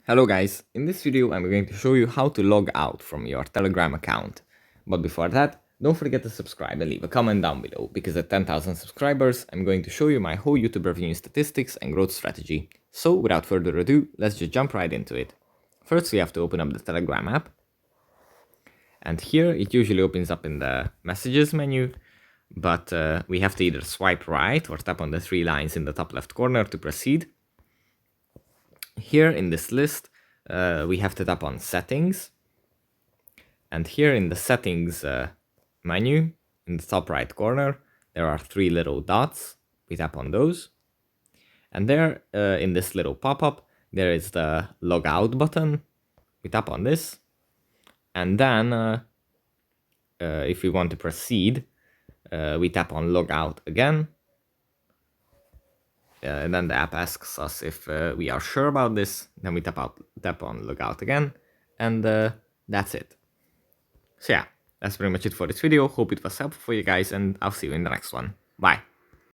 Hello guys, in this video I'm going to show you how to log out from your Telegram account. But before that, don't forget to subscribe and leave a comment down below, because at 10,000 subscribers I'm going to show you my whole YouTube revenue statistics and growth strategy. So without further ado, let's just jump right into it. First we have to open up the Telegram app. And here it usually opens up in the messages menu, but we have to either swipe right or tap on the three lines in the top left corner to proceed. Here in this list, we have to tap on settings. And here in the settings menu, in the top right corner, there are three little dots. We tap on those. And there in this little pop-up, there is the logout button. We tap on this. And then if we want to proceed, we tap on logout again. And then the app asks us if we are sure about this. Then we tap on logout again. And that's it. So yeah, that's pretty much it for this video. Hope it was helpful for you guys, and I'll see you in the next one. Bye.